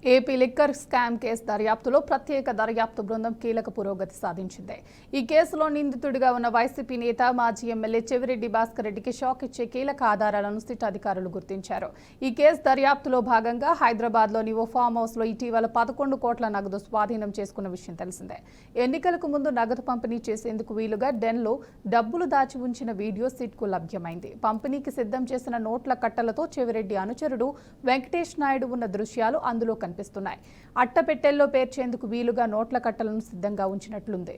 AP liquor scam case దర్యాప్తులో ప్రత్యేక దర్యాప్తు బృందం కీలక పురోగతి సాధించింది. ఈ కేసులో నిందితుడిగా ఉన్న వైసీపీ నేత మాజీ ఎమ్మెల్యే చెవిరెడ్డి భాస్కర్ రెడ్డికి షాక్ ఇచ్చే కీలక ఆధారాలను సిట్ అధికారులు గుర్తించారు. ఈ కేసు దర్యాప్తులో భాగంగా హైదరాబాద్లోని ఓ ఫామ్ హౌస్లో ఇటీవల 11 కోట్ల నగదు స్వాధీనం చేసుకున్న విషయం తెలిసిందే. ఎన్నికలకు ముందు నగదు పంపిణీ చేసేందుకు వీలుగా డెన్లో డబ్బులు దాచి ఉంచిన వీడియో సిట్కు లభ్యమైంది. పంపిణీకి సిద్ధం చేసిన నోట్ల కట్టలతో చెవిరెడ్డి అనుచరుడు వెంకటేష్ నాయుడు ఉన్న దృశ్యాలు అందులో కనిపిస్తున్నాయి. అట్టపెట్టెల్లో పేర్చేందుకు వీలుగా నోట్ల కట్టలను సిద్ధంగా ఉంచినట్లుంది.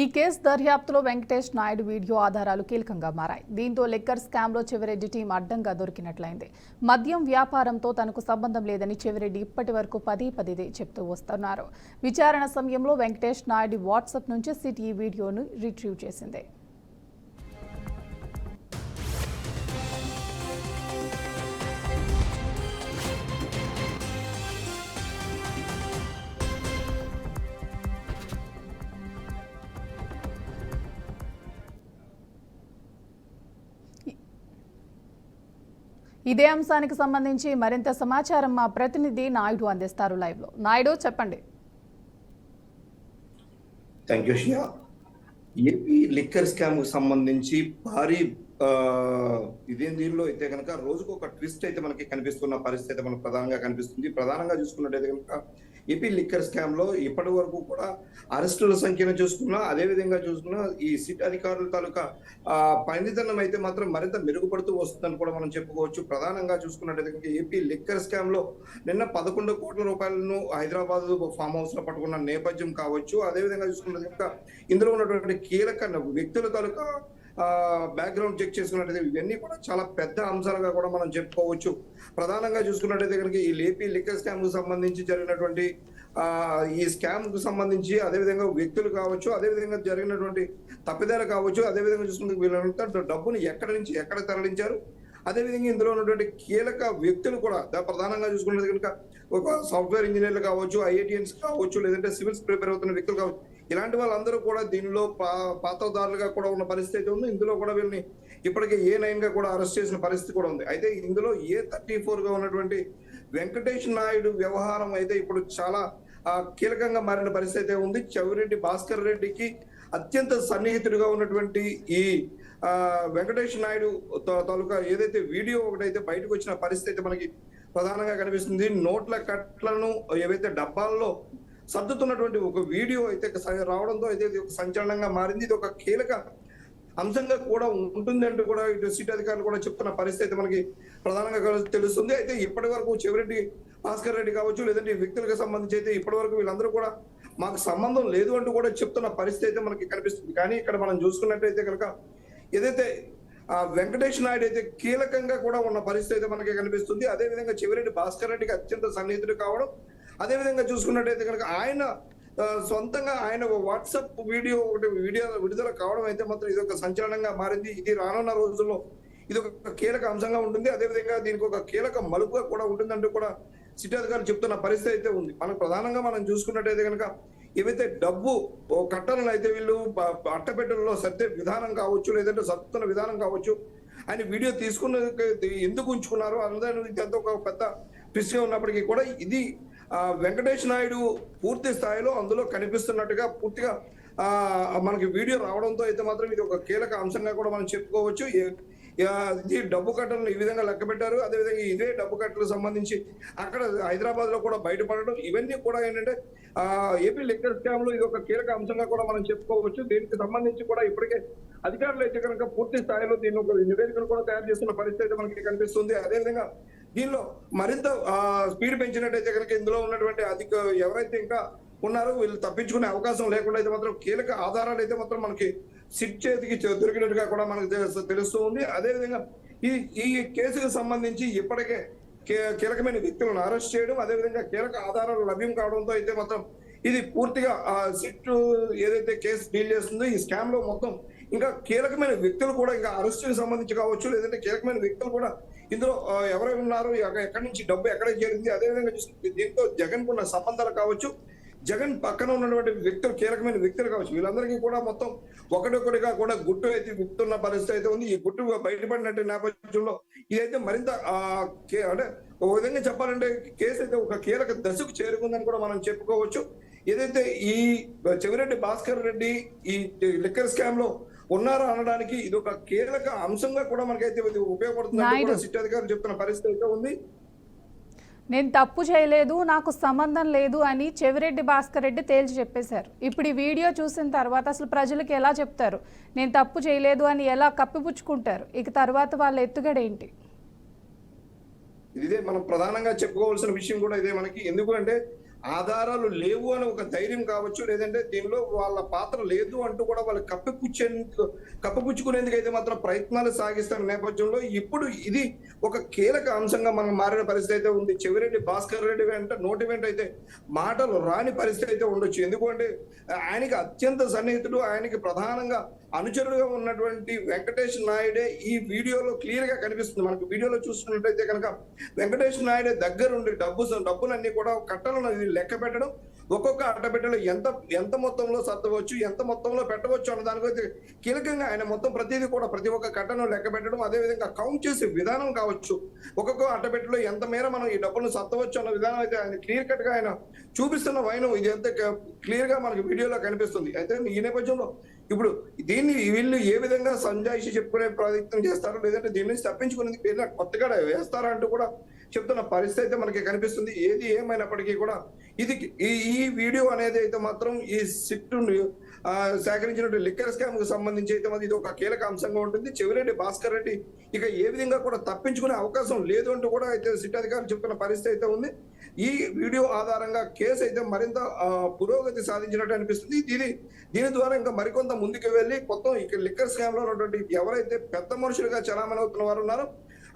ఈ కేసు దర్యాప్తులో వెంకటేష్ నాయుడు వీడియో ఆధారాలు కీలకంగా మారాయి. దీంతో లిక్కర్ స్కామ్లో చెవిరెడ్డి టీం అడ్డంగా దొరికినట్లయింది. మద్యం వ్యాపారంతో తనకు సంబంధం లేదని చెవిరెడ్డి ఇప్పటి వరకు పదే చెప్తూ వస్తున్నారు. విచారణ సమయంలో వెంకటేష్ నాయుడు వాట్సాప్ నుంచి సిట్ ఈ వీడియోను రిట్రీవ్ చేసింది. ఇదే అంశానికి సంబంధించి మరింత సమాచారం మా ప్రతినిధి నాయుడు అందిస్తారు లైవ్ లో. నాయుడు, చెప్పండి. Thank you Shia. AP liquor scam కు సంబంధించి భారీ దీనిలో అయితే కనుక రోజుకు ఒక ట్విస్ట్ అయితే మనకి కనిపిస్తున్న పరిస్థితి అయితే మనకు ప్రధానంగా కనిపిస్తుంది. ప్రధానంగా చూసుకున్నట్టయితే కనుక ఏపీ లిక్కర్ స్కామ్ లో ఇప్పటి వరకు కూడా అరెస్టుల సంఖ్యను చూసుకున్నా, అదే విధంగా చూసుకున్నా ఈ సిట్ అధికారుల తాలూకా పనితనం అయితే మాత్రం మరింత మెరుగుపడుతూ వస్తుందని కూడా మనం చెప్పుకోవచ్చు. ప్రధానంగా చూసుకున్నట్టయితే కనుక ఏపీ లిక్కర్ స్కామ్ లో నిన్న 11 కోట్ల రూపాయలను హైదరాబాద్ ఫామ్ హౌస్ లో పట్టుకున్న నేపథ్యం కావచ్చు. అదేవిధంగా చూసుకున్నది కనుక ఇందులో ఉన్నటువంటి కీలక వ్యక్తుల తాలూకా బ్యాక్గ్రౌండ్ చెక్ చేసుకున్నట్టయితే ఇవన్నీ కూడా చాలా పెద్ద అంశాలుగా కూడా మనం చెప్పుకోవచ్చు. ప్రధానంగా చూసుకున్నట్టయితే కనుక ఈ ఏపీ లిక్కర్ స్కామ్ కు సంబంధించి జరిగినటువంటి ఈ స్కామ్ కు సంబంధించి అదేవిధంగా వ్యక్తులు కావచ్చు, అదేవిధంగా జరిగినటువంటి తప్పిదాలు కావచ్చు, అదేవిధంగా చూసుకుంటే వీళ్ళంతా డబ్బుని ఎక్కడి నుంచి ఎక్కడ తరలించారు, అదేవిధంగా ఇందులో ఉన్నటువంటి కీలక వ్యక్తులు కూడా ప్రధానంగా చూసుకున్నది కనుక ఒక సాఫ్ట్వేర్ ఇంజనీర్లు కావచ్చు, ఐఐటిఎన్స్ కావచ్చు, లేదంటే సివిల్స్ ప్రిపేర్ అవుతున్న వ్యక్తులు కావచ్చు, ఇలాంటి వాళ్ళందరూ కూడా దీనిలో పాత్రదారులుగా కూడా ఉన్న పరిస్థితి అయితే ఉంది. ఇందులో కూడా వీళ్ళని ఇప్పటికే A9 గా కూడా అరెస్ట్ చేసిన పరిస్థితి కూడా ఉంది. అయితే ఇందులో A34 గా ఉన్నటువంటి వెంకటేష్ నాయుడు వ్యవహారం అయితే ఇప్పుడు చాలా కీలకంగా మారిన పరిస్థితి అయితే ఉంది. చెవిరెడ్డి భాస్కర్ రెడ్డికి అత్యంత సన్నిహితుడిగా ఉన్నటువంటి ఈ వెంకటేష్ నాయుడు తాలూకా ఏదైతే వీడియో ఒకటైతే బయటకు వచ్చిన పరిస్థితి అయితే మనకి ప్రధానంగా కనిపిస్తుంది. నోట్ల కట్లను ఏవైతే డబ్బాల్లో సర్దుతున్నటువంటి ఒక వీడియో అయితే రావడంతో అయితే ఇది ఒక సంచలనంగా మారింది. ఇది ఒక కీలక అంశంగా కూడా ఉంటుంది అంటూ కూడా ఇటు సిట్ అధికారులు కూడా చెప్తున్న పరిస్థితి మనకి ప్రధానంగా తెలుస్తుంది. అయితే ఇప్పటి వరకు చెవిరెడ్డి భాస్కర్ రెడ్డి కావచ్చు, లేదంటే ఈ వ్యక్తులకు సంబంధించి అయితే ఇప్పటి వరకు వీళ్ళందరూ కూడా మాకు సంబంధం లేదు అంటూ కూడా చెప్తున్న పరిస్థితి అయితే మనకి కనిపిస్తుంది. కానీ ఇక్కడ మనం చూసుకున్నట్టయితే కనుక ఏదైతే వెంకటేష్ నాయుడు అయితే కీలకంగా కూడా ఉన్న పరిస్థితి అయితే మనకి కనిపిస్తుంది. అదేవిధంగా చెవిరెడ్డి భాస్కర్ రెడ్డికి అత్యంత సన్నిహితుడు కావడం, అదేవిధంగా చూసుకున్నట్టయితే కనుక ఆయన సొంతంగా ఆయన వాట్సాప్ వీడియో విడుదల కావడం అయితే మాత్రం ఇది ఒక సంచలనంగా మారింది. ఇది రానున్న రోజుల్లో ఇది ఒక కీలక అంశంగా ఉంటుంది. అదేవిధంగా దీనికి ఒక కీలక మలుపుగా కూడా ఉంటుందంటూ కూడా సిట్ అధికారులు చెప్తున్న పరిస్థితి అయితే ఉంది. ప్రధానంగా మనం చూసుకున్నట్టయితే కనుక ఏవైతే డబ్బు కట్టలను అయితే వీళ్ళు అట్టపెట్టెలలో సర్దే విధానం కావచ్చు, లేదంటే సర్దుతున్న విధానం కావచ్చు, ఆయన వీడియో తీసుకున్న ఎందుకు ఉంచుకున్నారు అందరూ ఇదంతా ఒక పెద్ద ట్విస్ట్ గా ఉన్నప్పటికీ కూడా ఇది వెంకటేష్ నాయుడు పూర్తి స్థాయిలో అందులో కనిపిస్తున్నట్టుగా పూర్తిగా మనకి వీడియో రావడంతో అయితే మాత్రం ఇది ఒక కీలక అంశంగా కూడా మనం చెప్పుకోవచ్చు. ఇది డబ్బు కట్టలను ఈ విధంగా లెక్క పెట్టారు. అదేవిధంగా ఇదే డబ్బు కట్టలకు సంబంధించి అక్కడ హైదరాబాద్ లో కూడా బయటపడడం, ఇవన్నీ కూడా ఏంటంటే ఏపీ లిక్కర్ స్కామ్ లో ఇది ఒక కీలక అంశంగా కూడా మనం చెప్పుకోవచ్చు. దీనికి సంబంధించి కూడా ఇప్పటికే అధికారులు అయితే కనుక పూర్తి స్థాయిలో దీన్ని ఒక నివేదికను కూడా తయారు చేస్తున్న పరిస్థితి మనకి కనిపిస్తుంది. అదేవిధంగా దీనిలో మరింత స్పీడ్ పెంచినట్టయితే కనుక ఇందులో ఉన్నటువంటి ఎవరైతే ఇంకా ఉన్నారో వీళ్ళు తప్పించుకునే అవకాశం లేకుండా అయితే మాత్రం కీలక ఆధారాలు అయితే మాత్రం మనకి సిట్ చేతికి దొరికినట్టుగా కూడా మనకు తెలుస్తూ ఉంది. అదేవిధంగా ఈ ఈ కేసుకు సంబంధించి ఇప్పటికే కీలకమైన వ్యక్తులను అరెస్ట్ చేయడం, అదేవిధంగా కీలక ఆధారాలు లభ్యం కావడంతో అయితే మాత్రం ఇది పూర్తిగా సిట్ ఏదైతే కేసు డీల్ చేస్తుందో ఈ స్కామ్ లో మొత్తం ఇంకా కీలకమైన వ్యక్తులు కూడా ఇంకా అరెస్టుకి సంబంధించి కావచ్చు, లేదంటే కీలకమైన వ్యక్తులు కూడా ఇందులో ఎవరైనా ఉన్నారు, ఎక్కడి నుంచి డబ్బు ఎక్కడ చేరింది, అదేవిధంగా చూసుకుంటే దీంతో జగన్ కున్న సంబంధాలు కావచ్చు, జగన్ పక్కన ఉన్నటువంటి వ్యక్తులు కీలకమైన వ్యక్తులు కావచ్చు, వీళ్ళందరికీ కూడా మొత్తం ఒకటొకటిగా కూడా గుట్టు అయితే విప్పుతున్న పరిస్థితి అయితే ఉంది. ఈ గుట్టు బయటపడినట్టు నేపథ్యంలో ఇదైతే మరింత అంటే ఒక విధంగా చెప్పాలంటే కేసు అయితే ఒక కీలక దశకు చేరుకుందని కూడా మనం చెప్పుకోవచ్చు. ఏదైతే ఈ చెవిరెడ్డి భాస్కర్ రెడ్డి ఈ లిక్కర్ స్కామ్ లో ఉన్నారా అనడానికి ఇది ఒక కీలక అంశంగా కూడా మనకైతే ఉపయోగపడుతుంది సిట్ అధికారులు చెప్తున్న పరిస్థితి అయితే ఉంది. నేను తప్పు చేయలేదు, నాకు సంబంధం లేదు అని చెవిరెడ్డి భాస్కర్ రెడ్డి తేల్చి చెప్పేశారు. ఇప్పుడు ఈ వీడియో చూసిన తర్వాత అసలు ప్రజలకు ఎలా చెప్తారు? నేను తప్పు చేయలేదు అని ఎలా కప్పిపుచ్చుకుంటారు? ఇక తర్వాత వాళ్ళ ఎత్తుగడేంటి? ఇదే మనం ప్రధానంగా చెప్పుకోవాల్సిన విషయం కూడా ఇదే మనకి. ఎందుకంటే ఆధారాలు లేవు అని ఒక ధైర్యం కావచ్చు, లేదంటే దీనిలో వాళ్ళ పాత్ర లేదు అంటూ కూడా వాళ్ళు కప్పిపుచ్చుకునేందుకు అయితే మాత్రం ప్రయత్నాలు సాగిస్తున్న నేపథ్యంలో ఇప్పుడు ఇది ఒక కీలక అంశంగా మనం మారిన పరిస్థితి అయితే ఉంది. చెవిరెడ్డి భాస్కర్ రెడ్డి వెంట నోటి వెంట అయితే మాటలు రాని పరిస్థితి అయితే ఉండొచ్చు. ఎందుకంటే ఆయనకి అత్యంత సన్నిహితుడు, ఆయనకి ప్రధానంగా అనుచరుడుగా ఉన్నటువంటి వెంకటేష్ నాయుడే ఈ వీడియోలో క్లియర్ గా కనిపిస్తుంది. మనకు వీడియోలో చూస్తున్నట్టయితే కనుక వెంకటేష్ నాయుడే దగ్గరుండి డబ్బులన్నీ కూడా కట్టలను లెక్క పెట్టడం, ఒక్కొక్క అట్టపెట్టెలో ఎంత మొత్తంలో సర్దవచ్చు, ఎంత మొత్తంలో పెట్టవచ్చు అన్న దానికైతే కీలకంగా ఆయన మొత్తం ప్రతిదీ కూడా ప్రతి ఒక్క కట్టను లెక్క పెట్టడం, అదేవిధంగా కౌంట్ చేసే విధానం కావచ్చు, ఒక్కొక్క అట్టపెట్టెలో ఎంత మేర మనం ఈ డబ్బులను సర్దవచ్చు అన్న విధానం అయితే ఆయన క్లియర్ కట్ గా ఆయన చూపిస్తున్న వైనం ఇది ఎంత క్లియర్ గా మనకి వీడియోలో కనిపిస్తుంది. అయితే ఈ నేపథ్యంలో ఇప్పుడు దీన్ని వీళ్ళు ఏ విధంగా సంజాయిషి చెప్పుకునే ప్రయత్నం చేస్తారో, లేదంటే దీని నుంచి తప్పించుకునేందుకు పేరు కొత్తగా వేస్తారా అంటూ కూడా చెప్తున్న పరిస్థితి అయితే మనకి కనిపిస్తుంది. ఏది ఏమైనప్పటికీ కూడా ఇది ఈ వీడియో అనేది అయితే మాత్రం ఈ సిట్ సేకరించినటువంటి లిక్కర్ స్కామ్ కు సంబంధించి అయితే ఇది ఒక కీలక అంశంగా ఉంటుంది. చెవిరెడ్డి భాస్కర్ రెడ్డి ఇక ఏ విధంగా కూడా తప్పించుకునే అవకాశం లేదు అంటూ కూడా అయితే సిట్ అధికారులు చెప్తున్న పరిస్థితి అయితే ఉంది. ఈ వీడియో ఆధారంగా కేసు అయితే మరింత పురోగతి సాధించినట్టు అనిపిస్తుంది. దీని ద్వారా ఇంకా మరికొంత ముందుకు వెళ్ళి మొత్తం ఇక లిక్కర్ స్కామ్ లో ఉన్నటువంటి ఎవరైతే పెద్ద మనుషులుగా చలామణి అవుతున్న వారు ఉన్నారో,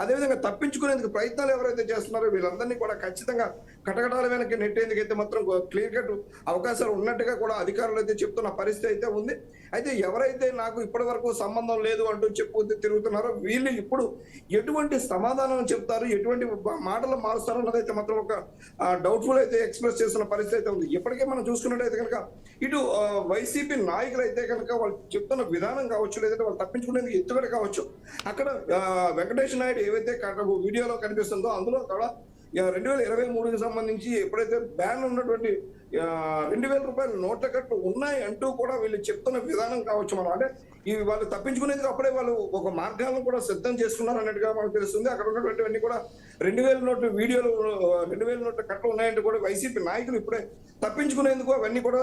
అదేవిధంగా తప్పించుకునేందుకు ప్రయత్నాలు ఎవరైతే చేస్తున్నారో వీళ్ళందరినీ కూడా ఖచ్చితంగా కటకటాల వెనక్కి నెట్టేందుకు అయితే మాత్రం క్లియర్ కట్ అవకాశాలు ఉన్నట్టుగా కూడా అధికారులు అయితే చెప్తున్న పరిస్థితి అయితే ఉంది. అయితే ఎవరైతే నాకు ఇప్పటి వరకు సంబంధం లేదు అంటూ తిరుగుతున్నారో వీళ్ళు ఇప్పుడు ఎటువంటి సమాధానం చెప్తారు, ఎటువంటి మాటలు మారుస్తారు అన్నదైతే మాత్రం ఒక డౌట్ఫుల్ అయితే ఎక్స్ప్రెస్ చేస్తున్న పరిస్థితి అయితే ఉంది. ఇప్పటికే మనం చూసుకున్నట్టయితే కనుక ఇటు వైసీపీ నాయకులు అయితే కనుక వాళ్ళు చెప్తున్న విధానం కావచ్చు, లేదంటే వాళ్ళు తప్పించుకునేందుకు ఎత్తుగడ కావచ్చు, అక్కడ వెంకటేష్ నాయుడు ఏవైతే వీడియోలో కనిపిస్తుందో అందులో కూడా 2023కి సంబంధించి ఎప్పుడైతే బ్యాన్ ఉన్నటువంటి 2000 రూపాయల నోట్ల కట్లు ఉన్నాయి అంటూ కూడా వీళ్ళు చెప్తున్న విధానం కావచ్చు. మనం అంటే ఇవి వాళ్ళు తప్పించుకునేందుకు అప్పుడే వాళ్ళు ఒక మార్గాలను కూడా సిద్ధం చేసుకున్నారు అన్నట్టుగా మనకు తెలుస్తుంది. అక్కడ ఉన్నటువంటివన్నీ కూడా 2000 నోట్ల వీడియోలు 2000 నోట్ల కట్లు ఉన్నాయంటూ కూడా వైసీపీ నాయకులు ఇప్పుడే తప్పించుకునేందుకు అవన్నీ కూడా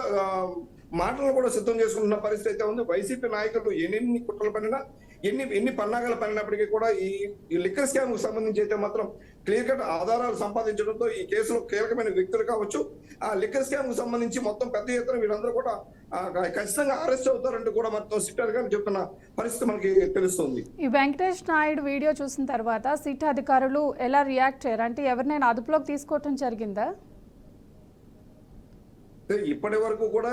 మాటలను కూడా సిద్ధం చేసుకుంటున్న పరిస్థితి అయితే ఉంది. వైసీపీ నాయకులు ఎన్ని కుట్రలు పడినా ఎన్ని పన్నాగాలు పడినప్పటికీ కూడా ఈ లిక్కర్ స్కామ్ కు సంబంధించి అయితే మాత్రం క్లియర్ కట్ ఆధారాలు సంపాదించడంతో ఈ కేసులో కీలకమైన వ్యక్తులు కావచ్చు, ఆ లిక్కర్ స్కామ్ కు సంబంధించి మొత్తం పెద్ద ఎత్తున వీళ్ళందరూ కూడా ఖచ్చితంగా అరెస్ట్ అవుతారంటూ కూడా మొత్తం సిట్ అధికారులు చెప్తున్న పరిస్థితి మనకి తెలుస్తుంది. ఈ వెంకటేష్ నాయుడు వీడియో చూసిన తర్వాత సిట్ అధికారులు ఎలా రియాక్ట్ చేయారు? అంటే ఎవరినైనా అదుపులోకి తీసుకోవటం జరిగిందా? ఇప్పటి వరకు కూడా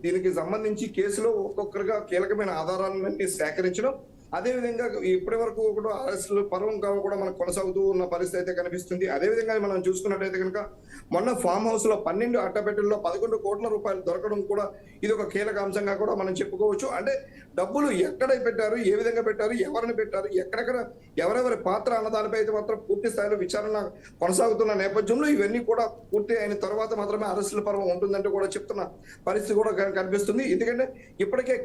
దీనికి సంబంధించి కేసులో ఒక్కొక్కరుగా కీలకమైన ఆధారాలన్నీ సేకరించడం, అదేవిధంగా ఇప్పటి వరకు కూడా అరెస్టులు పర్వం కూడా మనకు కొనసాగుతూ ఉన్న పరిస్థితి అయితే కనిపిస్తుంది. అదేవిధంగా మనం చూసుకున్నట్టయితే కనుక మొన్న ఫామ్ హౌస్ లో 12 అట్టపెట్టెల్లో 11 కోట్ల రూపాయలు దొరకడం కూడా ఇది ఒక కీలక అంశంగా కూడా మనం చెప్పుకోవచ్చు. అంటే డబ్బులు ఎక్కడ పెట్టారు, ఏ విధంగా పెట్టారు, ఎవరిని పెట్టారు, ఎక్కడెక్కడ ఎవరెవరి పాత్ర అన్న దానిపై అయితే మాత్రం పూర్తి స్థాయిలో విచారణ కొనసాగుతున్న నేపథ్యంలో ఇవన్నీ కూడా పూర్తి అయిన తర్వాత మాత్రమే అరెస్టుల పర్వం ఉంటుందంటూ కూడా చెప్తున్న పరిస్థితి కూడా కనిపిస్తుంది. ఎందుకంటే ఇప్పటికే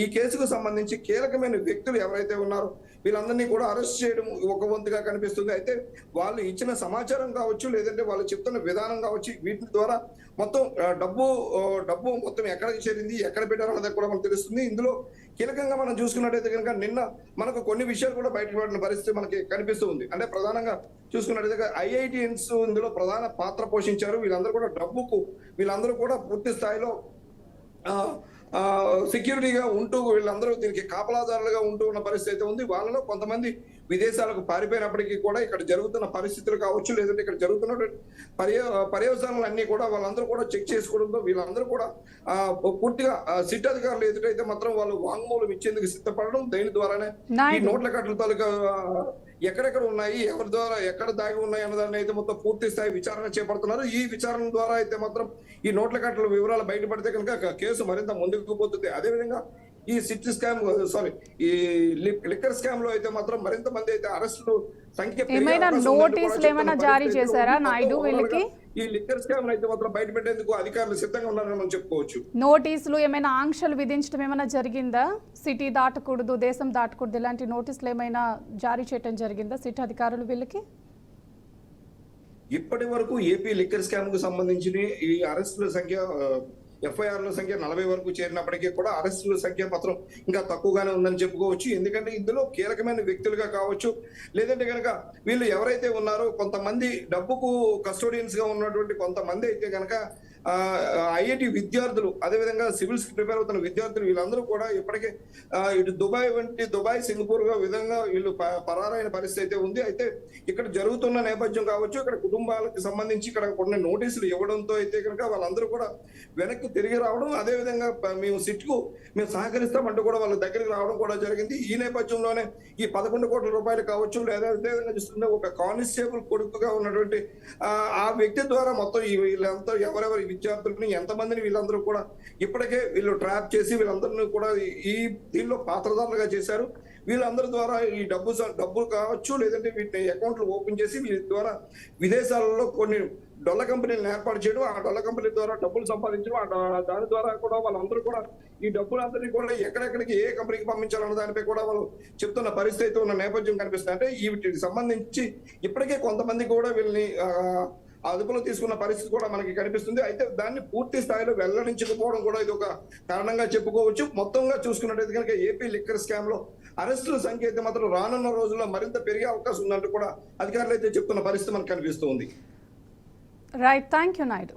ఈ కేసుకు సంబంధించి కీలకమైన వ్యక్తులు ఎవరైతే ఉన్నారో వీళ్ళందరినీ కూడా అరెస్ట్ చేయడం ఒక వంతుగా కనిపిస్తుంది. అయితే వాళ్ళు ఇచ్చిన సమాచారం కావచ్చు, లేదంటే వాళ్ళు చెప్తున్న విధానం కావచ్చు, వీటి ద్వారా మొత్తం డబ్బు మొత్తం ఎక్కడికి చేరింది, ఎక్కడ పెట్టారు అన్నది కూడా మనకు తెలుస్తుంది. ఇందులో కీలకంగా మనం చూసుకున్నట్టయితే కనుక నిన్న మనకు కొన్ని విషయాలు కూడా బయటపడిన పరిస్థితి మనకి కనిపిస్తూ ఉంది. అంటే ప్రధానంగా చూసుకున్నట్టయితే IITians ఇందులో ప్రధాన పాత్ర పోషించారు. వీళ్ళందరూ కూడా వీళ్ళందరూ కూడా పూర్తి స్థాయిలో సెక్యూరిటీగా ఉంటూ వీళ్ళందరూ దీనికి కాపలాదారులుగా ఉంటూ ఉన్న పరిస్థితి అయితే ఉంది. వాళ్ళలో కొంతమంది విదేశాలకు పారిపోయినప్పటికీ కూడా ఇక్కడ జరుగుతున్న పరిస్థితులు కావచ్చు, లేదంటే ఇక్కడ జరుగుతున్నటువంటి పర్యవసానాలన్నీ కూడా వాళ్ళందరూ కూడా చెక్ చేసుకోవడంతో వీళ్ళందరూ కూడా పూర్తిగా సిట్ అధికారులు ఎదుటైతే మాత్రం వాళ్ళు వాంగ్మూలం ఇచ్చేందుకు సిద్ధపడడం, దీని ద్వారానే ఈ నోట్ల కట్టల తాలూకా ఎక్కడెక్కడ ఉన్నాయి, ఎవరి ద్వారా ఎక్కడ దాగి ఉన్నాయి అన్నదాన్ని అయితే మొత్తం పూర్తి స్థాయి విచారణ చేపడుతున్నారు. ఈ విచారణ ద్వారా అయితే మాత్రం ఈ నోట్ల కట్టల వివరాలు బయటపడితే కనుక కేసు మరింత ముందుకు పోతుంది. అదేవిధంగా ఈ సిట్ స్కామ్ ఈ లిక్కర్ స్కామ్ లో అయితే మాత్రం మరింత మంది అయితే అరెస్టులు సంఖ్య ఏమైనా నోటీసులు ఏమైనా జారీ చేశారా నాయుడు వీళ్ళకి? ఈ లిక్కర్ స్కామ్ అయితే మాత్రం బయట పెట్టేందుకు అధికారులు సిద్ధంగా ఉన్నారని మనం చెప్పుకోవచ్చు. నోటీసులు ఏమైనా ఆంక్షలు విధించడం ఏమైనా జరిగిందా? సిటీ దాటకూడదు, దేశం దాటకూడదు, ఇలాంటి నోటీసులు ఏమైనా జారీ చేయడం జరిగిందా సిటీ అధికారులు వీళ్ళకి? ఇప్పటి వరకు ఏపీ లిక్కర్ స్కామ్ కు సంబంధించిన ఈ అరెస్టుల సంఖ్య ఎఫ్ఐఆర్ల సంఖ్య 40 వరకు చేరినప్పటికీ కూడా అరెస్టుల సంఖ్య మాత్రం ఇంకా తక్కువగానే ఉందని చెప్పుకోవచ్చు. ఎందుకంటే ఇందులో కీలకమైన వ్యక్తులుగా కావచ్చు, లేదంటే కనుక వీళ్ళు ఎవరైతే ఉన్నారో కొంతమంది డబ్బుకు కస్టోడియన్స్ గా ఉన్నటువంటి కొంతమంది అయితే కనుక ఐఐటి విద్యార్థులు, అదేవిధంగా సివిల్స్ ప్రిపేర్ అవుతున్న విద్యార్థులు, వీళ్ళందరూ కూడా ఇప్పటికే ఇటు దుబాయ్ సింగపూర్ విధంగా వీళ్ళు పరారైన పరిస్థితి అయితే ఉంది. అయితే ఇక్కడ జరుగుతున్న నేపథ్యం కావచ్చు, ఇక్కడ కుటుంబాలకు సంబంధించి ఇక్కడ కొన్ని నోటీసులు ఇవ్వడంతో అయితే కనుక వాళ్ళందరూ కూడా వెనక్కి తిరిగి రావడం, అదేవిధంగా మేము సిట్కు మేము సహకరిస్తామంటూ కూడా వాళ్ళ దగ్గరికి రావడం కూడా జరిగింది. ఈ నేపథ్యంలోనే ఈ 11 కోట్ల రూపాయలు కావచ్చు, లేదా అదేవిధంగా చూస్తుంటే ఒక కానిస్టేబుల్ కొడుకుగా ఉన్నటువంటి ఆ వ్యక్తి ద్వారా మొత్తం వీళ్ళంతా ఎవరెవరి విద్యార్థులని ఎంతమందిని వీళ్ళందరూ కూడా ఇప్పటికే వీళ్ళు ట్రాప్ చేసి వీళ్ళందరినీ కూడా ఈ దీనిలో పాత్రదారులుగా చేశారు. వీళ్ళందరి ద్వారా ఈ డబ్బులు కావచ్చు, లేదంటే వీటిని అకౌంట్లు ఓపెన్ చేసి వీళ్ళ ద్వారా విదేశాలలో కొన్ని డొల్ల కంపెనీలను ఏర్పాటు చేయడం, ఆ డొల్ల కంపెనీ ద్వారా డబ్బులు సంపాదించడం, దాని ద్వారా కూడా వాళ్ళందరూ కూడా ఈ డబ్బులందరినీ కూడా ఎక్కడెక్కడికి ఏ కంపెనీకి పంపించాలన్న దానిపై కూడా వాళ్ళు చెప్తున్న పరిస్థితి ఉన్న నేపథ్యం కనిపిస్తుంది. అంటే వీటికి సంబంధించి ఇప్పటికే కొంతమంది కూడా వీళ్ళని అదుపులో తీసుకున్న పరిస్థితి కూడా మనకి కనిపిస్తుంది. అయితే దాన్ని పూర్తి స్థాయిలో వెల్లడించకపోవడం కూడా ఇది ఒక కారణంగా చెప్పుకోవచ్చు. మొత్తంగా చూసుకున్నట్టయితే కనుక ఏపీ లిక్కర్ స్కామ్ లో అరెస్టుల సంఖ్య అయితే మాత్రం రానున్న రోజుల్లో మరింత పెరిగే అవకాశం ఉందంటూ కూడా అధికారులు అయితే చెప్తున్న పరిస్థితి మనకు కనిపిస్తుంది. Right, thank you Naidu.